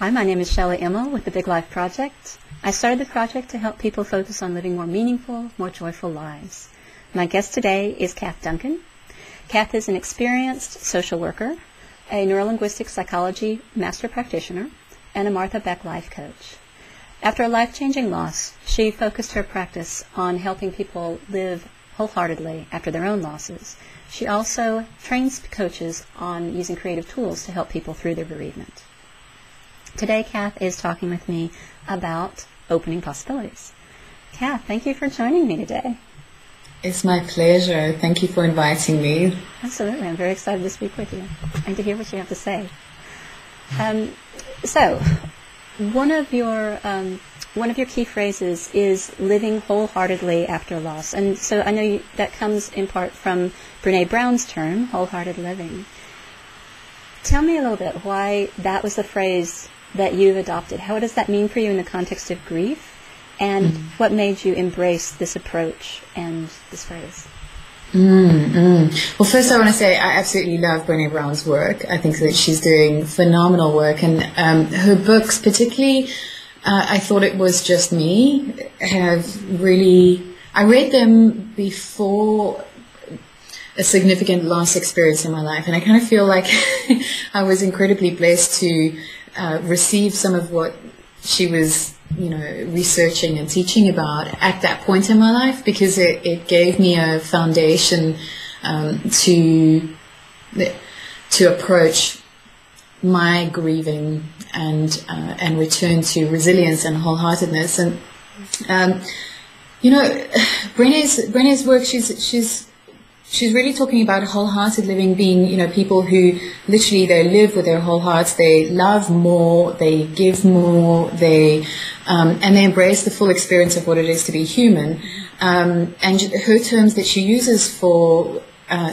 Hi, my name is Shelley Emma with the Big Life Project. I started the project to help people focus on living more meaningful, more joyful lives. My guest today is Cath Duncan. Cath is an experienced social worker, a neurolinguistic psychology master practitioner, and a Martha Beck life coach. After a life-changing loss, she focused her practice on helping people live wholeheartedly after their own losses. She also trains coaches on using creative tools to help people through their bereavement. Today, Cath is talking with me about opening possibilities. Cath, thank you for joining me today. It's my pleasure. Thank you for inviting me. Absolutely. I'm very excited to speak with you and to hear what you have to say. So, one of your key phrases is living wholeheartedly after loss. And so I know that comes in part from Brene Brown's term, wholehearted living. Tell me a little bit why that was the phrase that you've adopted. How does that mean for you in the context of grief? And what made you embrace this approach and this phrase? Well, first I want to say I absolutely love Brene Brown's work. I think that she's doing phenomenal work. And her books, particularly, I Thought It Was Just Me, I read them before a significant loss experience in my life. And I kind of feel like I was incredibly blessed to receive some of what she was, researching and teaching about at that point in my life, because it gave me a foundation to approach my grieving and return to resilience and wholeheartedness. And Brene's work, she's really talking about wholehearted living being, people who literally they live with their whole hearts, they love more, they give more, and they embrace the full experience of what it is to be human. And her terms that she uses for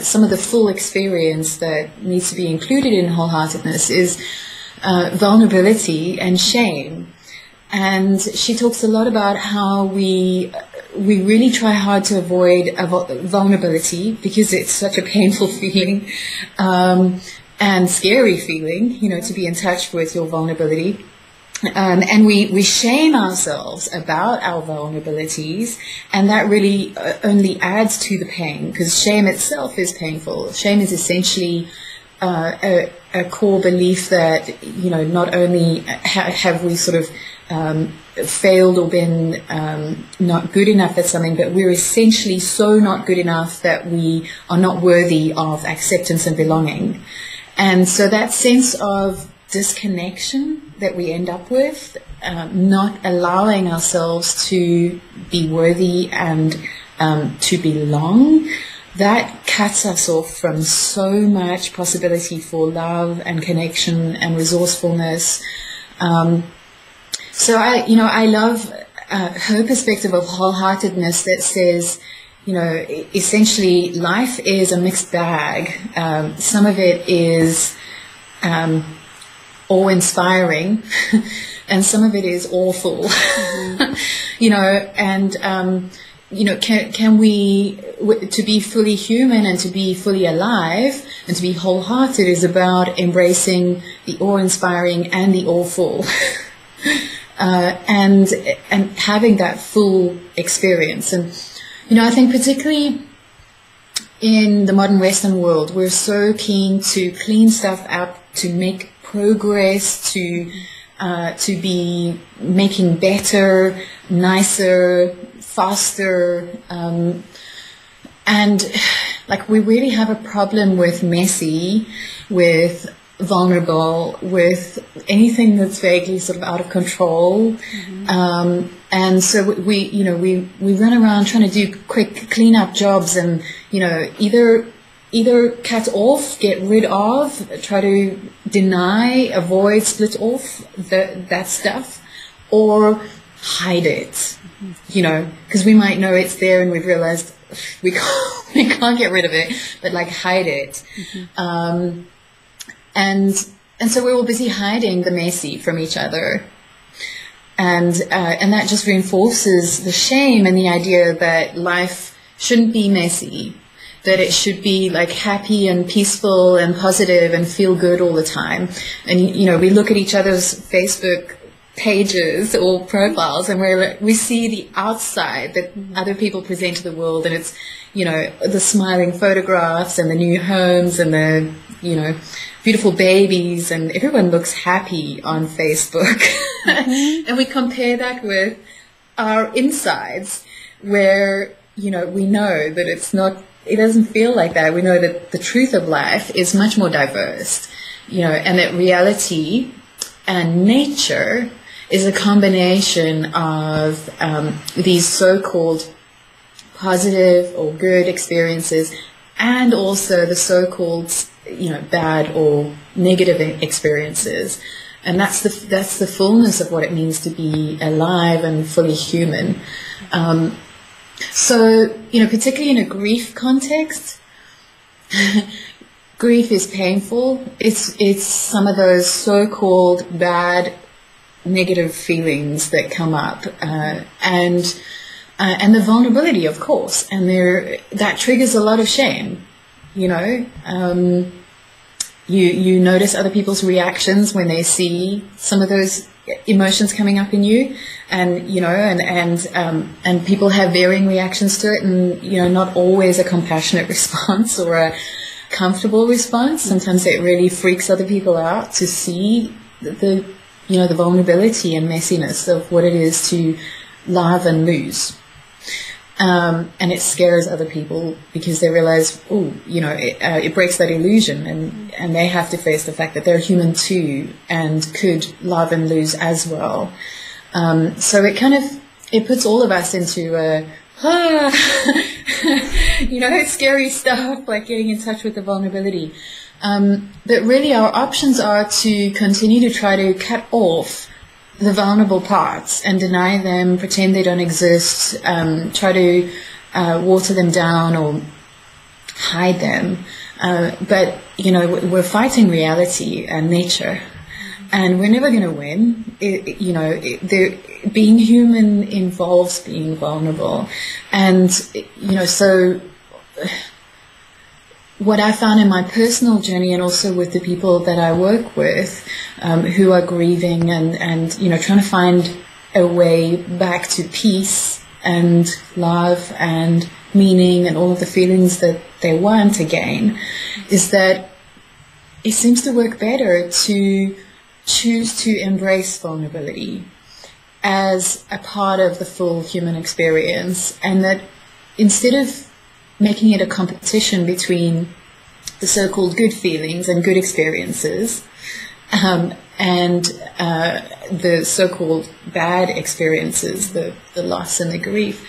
some of the full experience that needs to be included in wholeheartedness is vulnerability and shame. And she talks a lot about how we really try hard to avoid vulnerability because it's such a painful feeling and scary feeling, to be in touch with your vulnerability. And we shame ourselves about our vulnerabilities, and that really only adds to the pain, because shame itself is painful. Shame is essentially a core belief that, not only have we sort of failed or been not good enough at something, but we're essentially so not good enough that we are not worthy of acceptance and belonging. And so that sense of disconnection that we end up with, not allowing ourselves to be worthy and to belong, that cuts us off from so much possibility for love and connection and resourcefulness. So I love her perspective of wholeheartedness that says, essentially life is a mixed bag. Some of it is awe-inspiring, and some of it is awful. Can we, to be fully human and to be fully alive and to be wholehearted is about embracing the awe-inspiring and the awful. And having that full experience. And, I think particularly in the modern Western world, we're so keen to clean stuff up, to make progress, to be making better, nicer, faster, and like we really have a problem with messy, with vulnerable, with anything that's vaguely sort of out of control. And so we run around trying to do quick cleanup jobs and, either cut off, get rid of, try to deny, avoid, split off that stuff, or hide it, because we might know it's there and we've realized we can't get rid of it, but like hide it. And so we're all busy hiding the messy from each other. And that just reinforces the shame and the idea that life shouldn't be messy. that it should be like happy and peaceful and positive and feel good all the time. And, you know, we look at each other's Facebook pages or profiles, and we see the outside that other people present to the world, and it's, you know, the smiling photographs and the new homes and the, you know, beautiful babies, and everyone looks happy on Facebook. And we compare that with our insides, where, you know, we know that it doesn't feel like that. We know that the truth of life is much more diverse, you know, and that reality and nature is a combination of these so-called positive or good experiences, and also the so-called, you know, bad or negative experiences. And that's the fullness of what it means to be alive and fully human. So, you know, particularly in a grief context, grief is painful. It's some of those so-called bad, negative feelings that come up, and the vulnerability, of course, and that triggers a lot of shame. You know, you notice other people's reactions when they see some of those emotions coming up in you, and you know, and people have varying reactions to it, and you know, not always a compassionate response or a comfortable response. Sometimes it really freaks other people out to see the you know, the vulnerability and messiness of what it is to love and lose. And it scares other people because they realize, oh, you know, it breaks that illusion, and they have to face the fact that they're human too and could love and lose as well. So it puts all of us into you know, scary stuff, like getting in touch with the vulnerability. But really our options are to continue to try to cut off the vulnerable parts and deny them, pretend they don't exist, try to water them down or hide them. But, you know, we're fighting reality and nature, and we're never going to win. Being human involves being vulnerable. And, you know, so what I found in my personal journey, and also with the people that I work with who are grieving and you know, trying to find a way back to peace and love and meaning and all of the feelings that they want again, is that it seems to work better to choose to embrace vulnerability as a part of the full human experience, and that instead of making it a competition between the so-called good feelings and good experiences and the so-called bad experiences, the loss and the grief,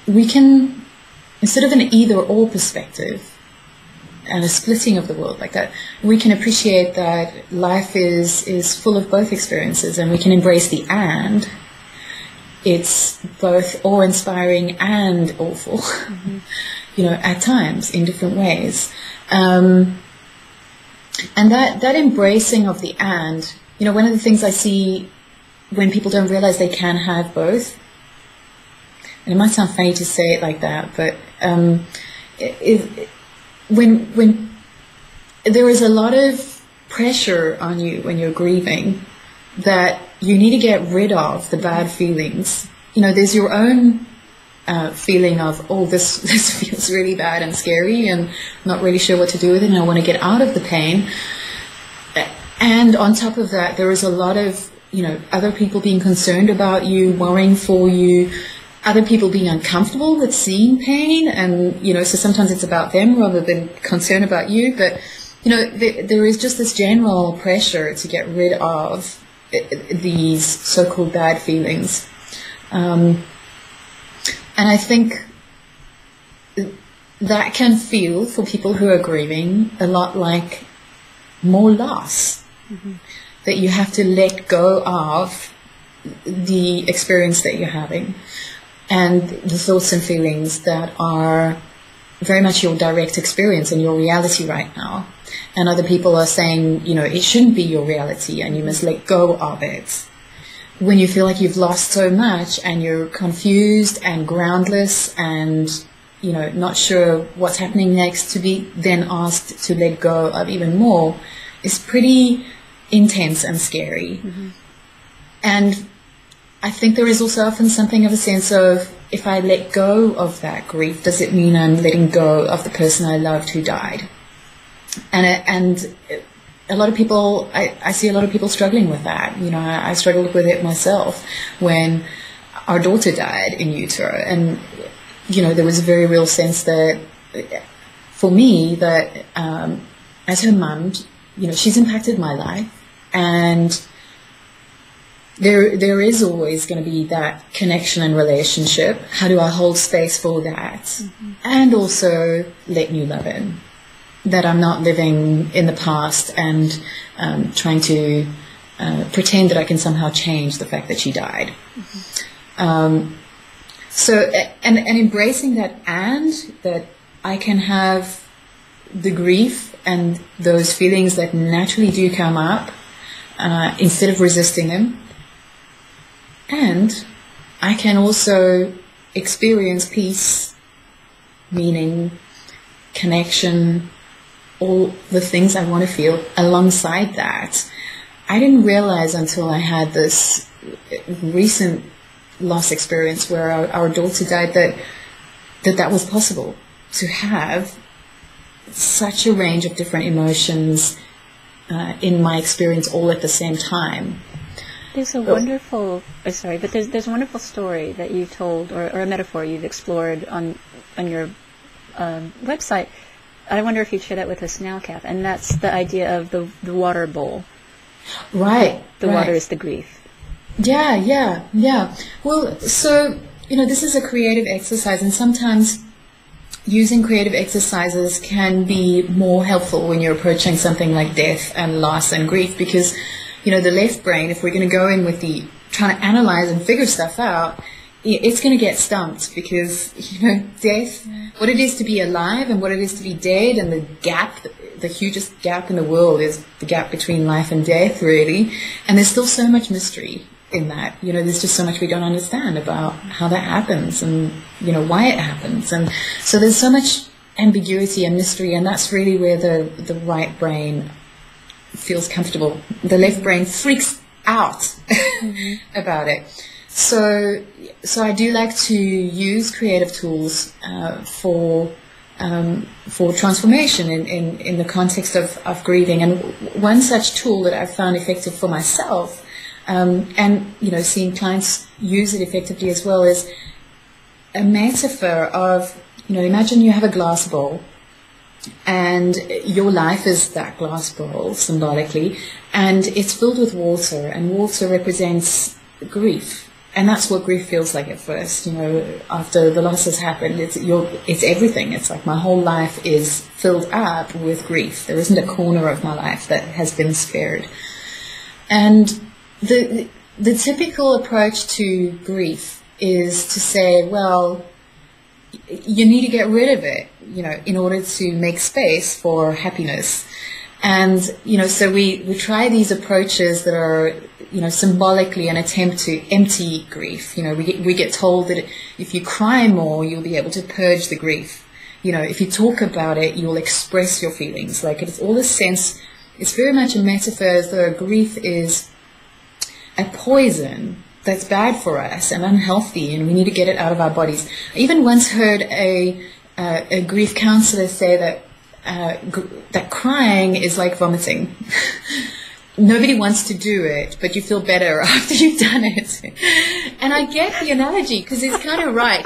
we can, instead of an either-or perspective and a splitting of the world like that, we can appreciate that life is full of both experiences, and we can embrace the and. It's both awe-inspiring and awful, you know, at times in different ways. And that embracing of the and, you know, one of the things I see when people don't realize they can have both, and it might sound funny to say it like that, but when there is a lot of pressure on you when you're grieving, that you need to get rid of the bad feelings. You know, there's your own feeling of, oh, this feels really bad and scary, and I'm not really sure what to do with it, and I want to get out of the pain. And on top of that, there is a lot of, you know, other people being concerned about you, worrying for you, other people being uncomfortable with seeing pain, and, you know, so sometimes it's about them rather than concern about you. But, you know, there is just this general pressure to get rid of these so-called bad feelings. And I think that can feel, for people who are grieving, a lot like more loss. That you have to let go of the experience that you're having and the thoughts and feelings that are very much your direct experience and your reality right now. And other people are saying, you know, it shouldn't be your reality and you must let go of it. When you feel like you've lost so much and you're confused and groundless and not sure what's happening next, to be then asked to let go of even more is pretty intense and scary. Mm-hmm. And I think there is also often something of a sense of, if I let go of that grief, does it mean I'm letting go of the person I loved who died? And a lot of people, I see a lot of people struggling with that. I struggled with it myself when our daughter died in utero. And, there was a very real sense that, for me, that as her mum, she's impacted my life. And there is always going to be that connection and relationship. How do I hold space for that? Mm-hmm. And also let new love in. That I'm not living in the past and trying to pretend that I can somehow change the fact that she died. Mm-hmm. And embracing that, and that I can have the grief and those feelings that naturally do come up instead of resisting them. And I can also experience peace, meaning, connection, all the things I want to feel alongside that. I didn't realize until I had this recent loss experience where our daughter died that was possible, to have such a range of different emotions in my experience all at the same time. There's a wonderful, there's a wonderful story that you've told, or a metaphor you've explored on your website. I wonder if you'd share that with us now, Cath. And that's the idea of the water bowl. Right. The water is the grief. Yeah. Well, so, this is a creative exercise, and sometimes using creative exercises can be more helpful when you're approaching something like death and loss and grief, because, the left brain, if we're going to go in with the trying to analyze and figure stuff out, it's going to get stumped, because, death, what it is to be alive and what it is to be dead, and the hugest gap in the world is the gap between life and death, really. And there's still so much mystery in that. There's just so much we don't understand about how that happens and, why it happens. And so there's so much ambiguity and mystery, and that's really where the right brain feels comfortable. The left brain freaks out mm-hmm. about it. So I do like to use creative tools for transformation in the context of grieving. And one such tool that I've found effective for myself, and seeing clients use it effectively as well, is a metaphor of, imagine you have a glass bowl, and your life is that glass bowl symbolically, and it's filled with water, and water represents grief. And that's what grief feels like at first, after the loss has happened. It's everything. It's like my whole life is filled up with grief. There isn't a corner of my life that has been spared. And the typical approach to grief is to say, well, you need to get rid of it, in order to make space for happiness. And, so we try these approaches that are, symbolically an attempt to empty grief. We get told that if you cry more, you'll be able to purge the grief. If you talk about it, you'll express your feelings. Like, it's all a sense, it's very much a metaphor as though grief is a poison that's bad for us and unhealthy, and we need to get it out of our bodies. I even once heard a grief counselor say that crying is like vomiting. Nobody wants to do it, but you feel better after you've done it. And I get the analogy, because it's kind of right,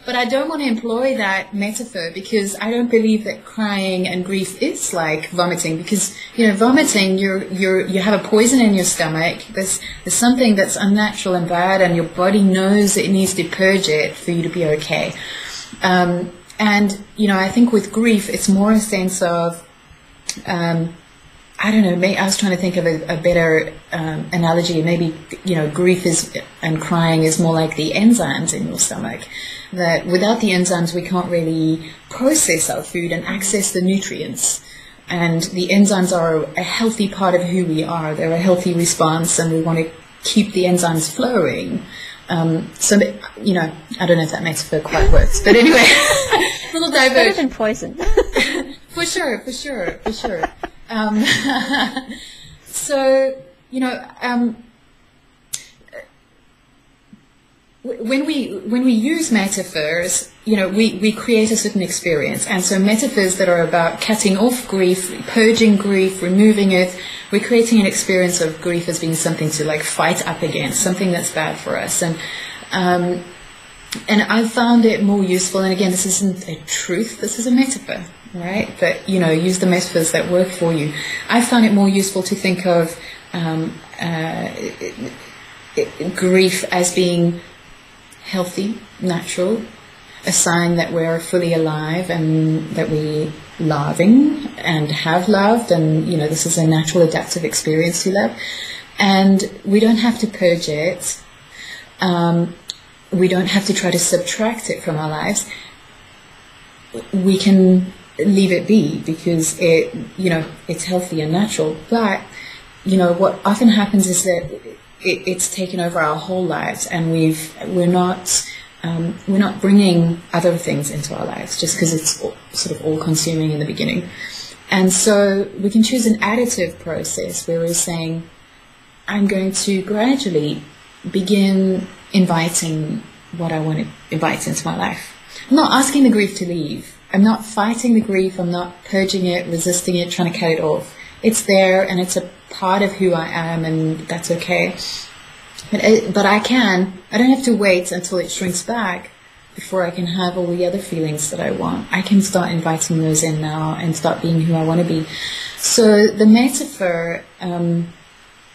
But I don't want to employ that metaphor, because I don't believe that crying and grief is like vomiting. Because, vomiting, you have a poison in your stomach. There's something that's unnatural and bad, and your body knows it needs to purge it for you to be okay. And, I think with grief, it's more a sense of, I don't know, I was trying to think of a better analogy. Maybe, grief and crying is more like the enzymes in your stomach. That without the enzymes, we can't really process our food and access the nutrients. And the enzymes are a healthy part of who we are. They're a healthy response, and we want to keep the enzymes flowing So that, I don't know if that metaphor quite works, but anyway, a little diversion. Better than poison. For sure. So, when we use metaphors, we create a certain experience. And so metaphors that are about cutting off grief, purging grief, removing it, we're creating an experience of grief as being something to like fight up against, something that's bad for us. And I found it more useful, and again, this isn't a truth, this is a metaphor, right? But, use the metaphors that work for you. I found it more useful to think of grief as being healthy, natural, a sign that we're fully alive and that we're loving and have loved, and this is a natural adaptive experience to love, and we don't have to purge it. We don't have to try to subtract it from our lives. We can leave it be because it's healthy and natural. But what often happens is that it's taken over our whole lives, and we're not bringing other things into our lives just because it's sort of all-consuming in the beginning. And so we can choose an additive process where we're saying, I'm going to gradually begin inviting what I want to invite into my life. I'm not asking the grief to leave. I'm not fighting the grief. I'm not purging it, resisting it, trying to cut it off. It's there, and it's a part of who I am, and that's okay. But I don't have to wait until it shrinks back before I can have all the other feelings that I want. I can start inviting those in now and start being who I want to be. So the metaphor and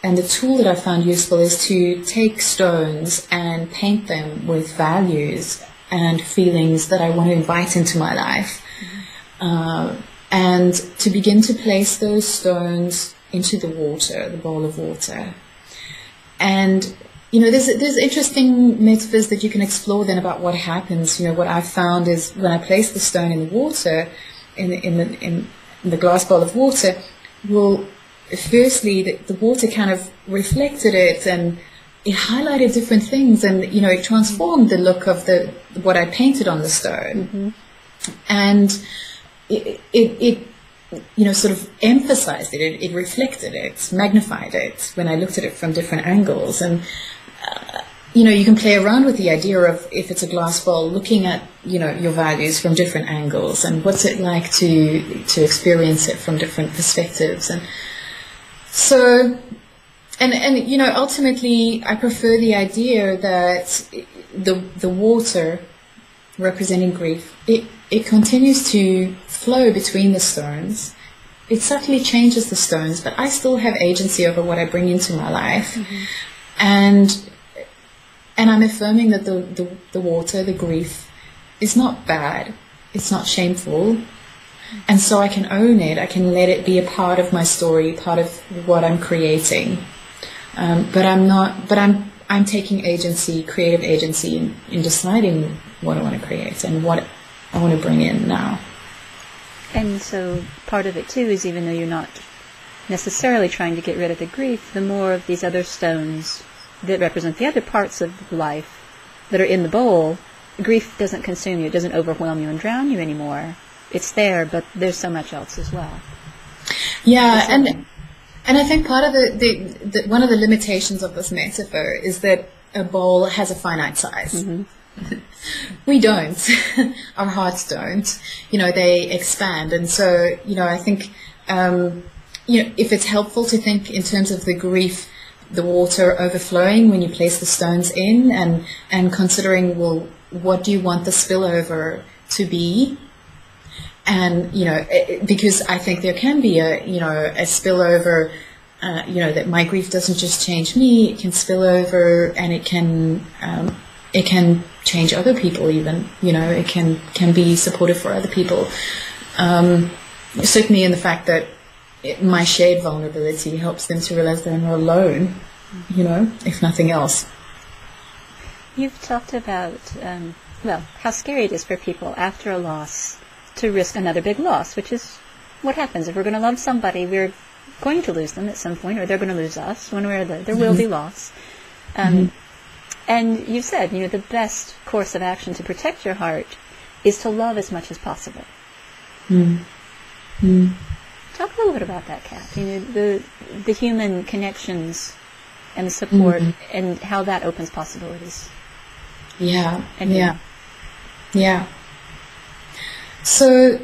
the tool that I found useful is to take stones and paint them with values and feelings that I want to invite into my life. And to begin to place those stones into the water, the bowl of water. And, there's interesting metaphors that you can explore then about what happens. What I've found is when I place the stone in the water, in the glass bowl of water, firstly, the water kind of reflected it, and it highlighted different things, and, it transformed the look of what I painted on the stone. And it sort of emphasized it. It reflected it, magnified it when I looked at it from different angles. And, you can play around with the idea of, if it's a glass bowl, looking at, your values from different angles, and what's it like to experience it from different perspectives. And so, and ultimately, I prefer the idea that the water representing grief, it continues to flow between the stones. It subtly changes the stones, but I still have agency over what I bring into my life. And I'm affirming that the water, the grief, is not bad. It's not shameful. And so I can own it. I can let it be a part of my story, part of what I'm creating. But I'm taking agency, creative agency in deciding what I want to create and what I want to bring in now. And so part of it too is, even though you're not necessarily trying to get rid of the grief, the more of these other stones that represent the other parts of life that are in the bowl, grief doesn't consume you, it doesn't overwhelm you and drown you anymore. It's there, but there's so much else as well. Yeah, and I think part of the one of the limitations of this metaphor is that a bowl has a finite size. We don't. Our hearts don't. They expand. And so, I think, if it's helpful to think in terms of the grief, the water overflowing when you place the stones in, and considering, well, what do you want the spillover to be? And, because I think there can be a spillover, that my grief doesn't just change me, it can spill over, and it can change other people even, it can be supportive for other people. Certainly in the fact that my shared vulnerability helps them to realize they're not alone, if nothing else. You've talked about, how scary it is for people after a loss to risk another big loss, which is what happens. If we're going to love somebody, we're going to lose them at some point, or they're going to lose us. One way or the other, there will be loss. And you said, the best course of action to protect your heart is to love as much as possible. Talk a little bit about that, Cath. The human connections and the support and how that opens possibilities. Yeah. So,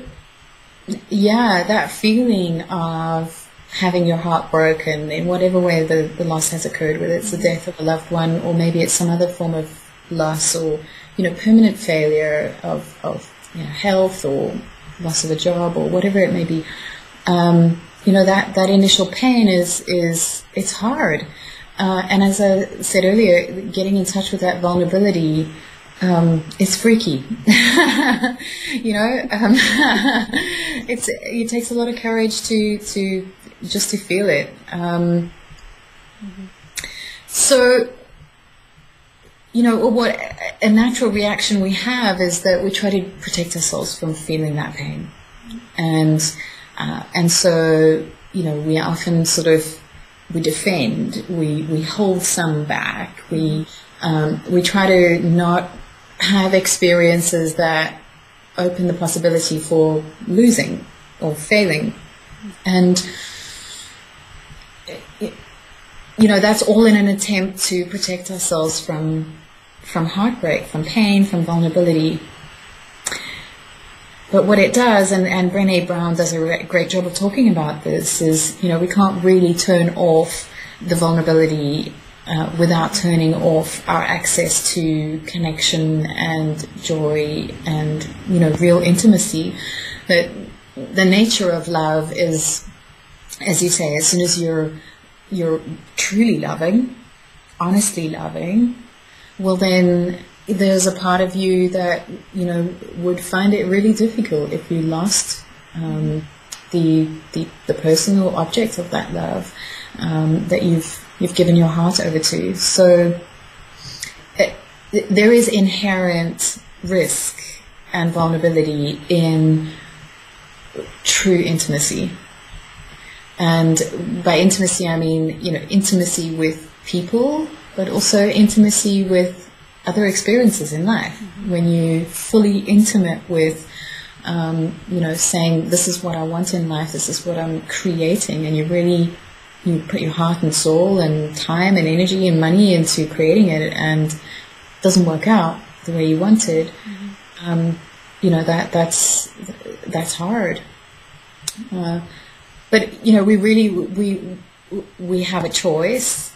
that feeling of having your heart broken in whatever way the loss has occurred, whether it's the death of a loved one or maybe it's some other form of loss or, permanent failure of health or loss of a job or whatever it may be. That initial pain is it's hard. And as I said earlier, getting in touch with that vulnerability is freaky. It takes a lot of courage to just to feel it. So, what a natural reaction we have is that we try to protect ourselves from feeling that pain, and so we often we defend, we hold some back, we try to not have experiences that open the possibility for losing or failing, and that's all in an attempt to protect ourselves from heartbreak, from pain, from vulnerability. But what it does, and Brene Brown does a great job of talking about this, is, we can't really turn off the vulnerability without turning off our access to connection and joy and, real intimacy. That the nature of love is, as you say, as soon as you're truly loving, honestly loving, well then there's a part of you that would find it really difficult if you lost the person or object of that love that you've given your heart over to. So there is inherent risk and vulnerability in true intimacy. And by intimacy, I mean, intimacy with people, but also intimacy with other experiences in life. When you're fully intimate with, saying, this is what I want in life, this is what I'm creating, and you put your heart and soul and time and energy and money into creating it, and it doesn't work out the way you wanted, that's hard. But we have a choice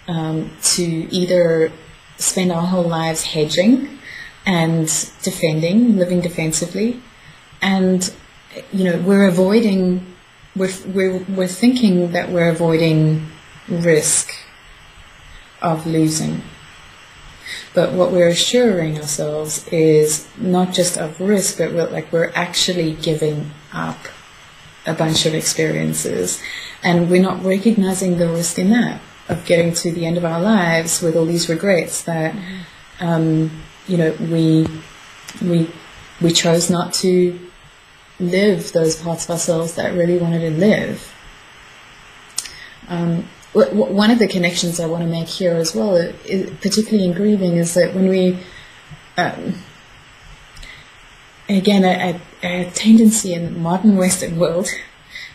to either spend our whole lives hedging and defending, living defensively, and we're thinking that we're avoiding risk of losing. But what we're assuring ourselves is not just of risk, but we're actually giving up a bunch of experiences, and we're not recognizing the risk in that, of getting to the end of our lives with all these regrets that we chose not to live those parts of ourselves that really wanted to live. One of the connections I want to make here as well, particularly in grieving, is that when we again, a tendency in the modern Western world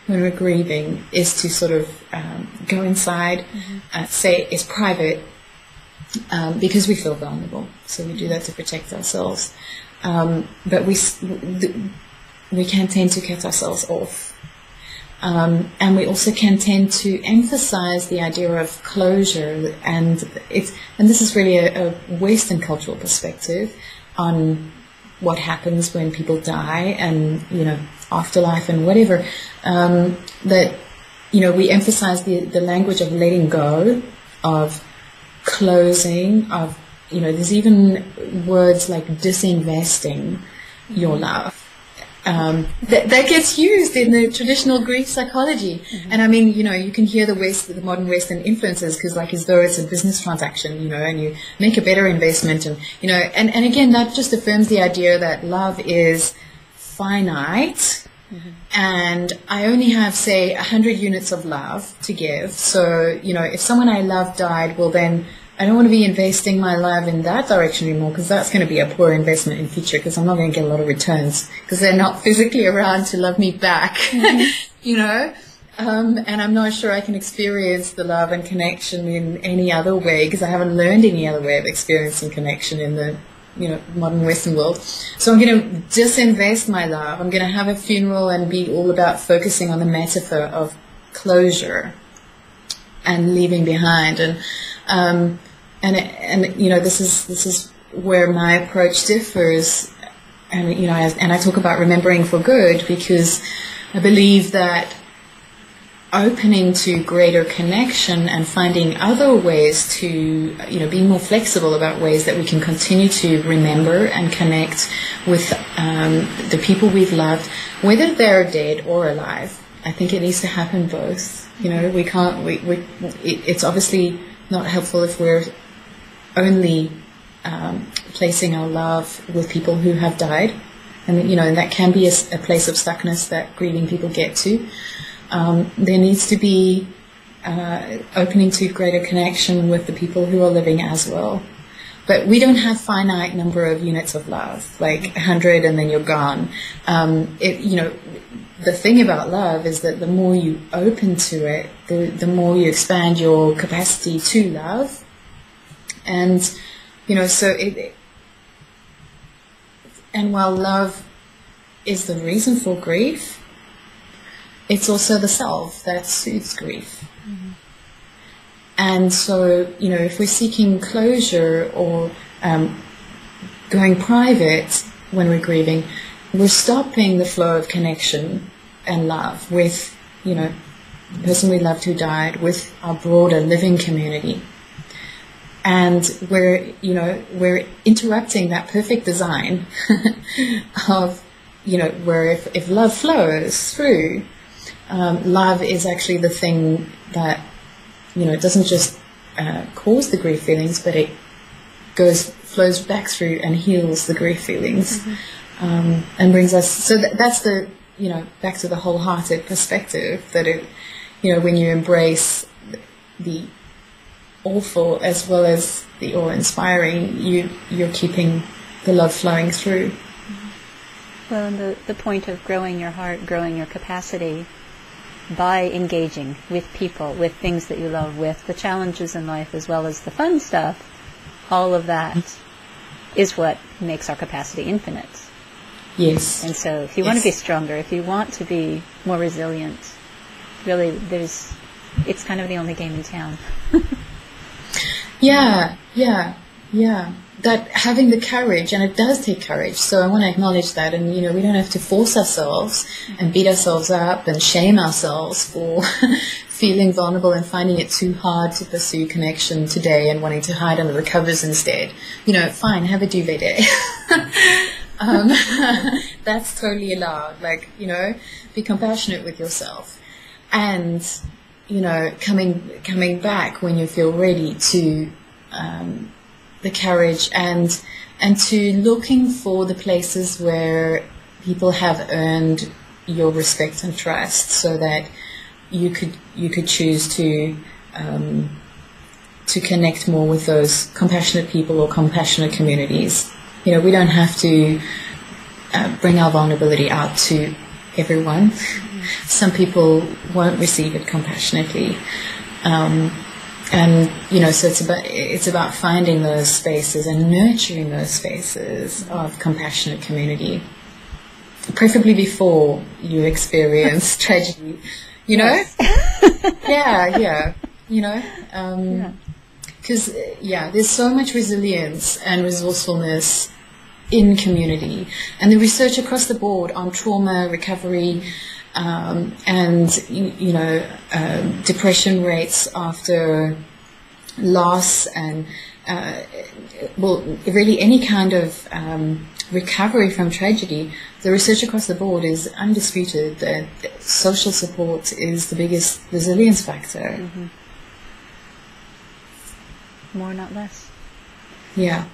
when we're grieving is to go inside, say it's private, because we feel vulnerable. So we do that to protect ourselves. But we can tend to cut ourselves off. And we also can tend to emphasize the idea of closure, and this is really a Western cultural perspective on what happens when people die and, afterlife and whatever, that, we emphasize the language of letting go, of closing, of, there's even words like disinvesting your love. That gets used in the traditional Greek psychology. And I mean, you can hear the modern Western influences, because as though it's a business transaction, and you make a better investment, and, and again, that just affirms the idea that love is finite, and I only have, say, 100 units of love to give. So, if someone I love died, well then I don't want to be investing my love in that direction anymore, because that's going to be a poor investment in future, because I'm not going to get a lot of returns because they're not physically around to love me back, you know. And I'm not sure I can experience the love and connection in any other way, because I haven't learned any other way of experiencing connection in the, you know, modern Western world. So I'm going to disinvest my love. I'm going to have a funeral and be all about focusing on the metaphor of closure and leaving behind. And you know, this is where my approach differs. And you know, I talk about remembering for good, because I believe that opening to greater connection and finding other ways to, you know, being more flexible about ways that we can continue to remember and connect with the people we've loved, whether they're dead or alive. I think it needs to happen both. You know, we can't. It's obviously not helpful if we're only placing our love with people who have died, and you know, and that can be a place of stuckness that grieving people get to. There needs to be opening to greater connection with the people who are living as well. But we don't have finite number of units of love, like 100 and then you're gone. You know, the thing about love is that the more you open to it, the more you expand your capacity to love. And, you know, and while love is the reason for grief, it's also the self that soothes grief. Mm-hmm. And so, you know, if we're seeking closure or going private when we're grieving, we're stopping the flow of connection and love with, you know, the person we loved who died, with our broader living community. And we're interrupting that perfect design of, you know, where if love flows through, love is actually the thing that, you know, it doesn't just cause the grief feelings, but it flows back through and heals the grief feelings. Mm-hmm. And brings us, so that's the, you know, back to the wholehearted perspective, that it, you know, when you embrace the awful as well as the awe-inspiring, you're keeping the love flowing through. Well, and the point of growing your heart, growing your capacity by engaging with people, with things that you love, with the challenges in life as well as the fun stuff, all of that is what makes our capacity infinite. Yes. And so if you want to be stronger, if you want to be more resilient, really it's kind of the only game in town. Yeah. That having the courage, and it does take courage, so I want to acknowledge that. And, you know, we don't have to force ourselves and beat ourselves up and shame ourselves for feeling vulnerable and finding it too hard to pursue connection today and wanting to hide under the covers instead. You know, fine, have a duvet day. That's totally allowed. Like, you know, be compassionate with yourself. And, you know, coming back when you feel ready to the courage and to looking for the places where people have earned your respect and trust, so that you could choose to connect more with those compassionate people or compassionate communities. You know, we don't have to bring our vulnerability out to everyone. Some people won't receive it compassionately. And, you know, so it's about finding those spaces and nurturing those spaces of compassionate community, preferably before you experience tragedy, you know? Yes. Yeah, you know? Because, there's so much resilience and resourcefulness in community. And the research across the board on trauma, recovery, and, you know, depression rates after loss and, well, really any kind of recovery from tragedy, the research across the board is undisputed that social support is the biggest resilience factor. Mm-hmm. More, not less. Yeah.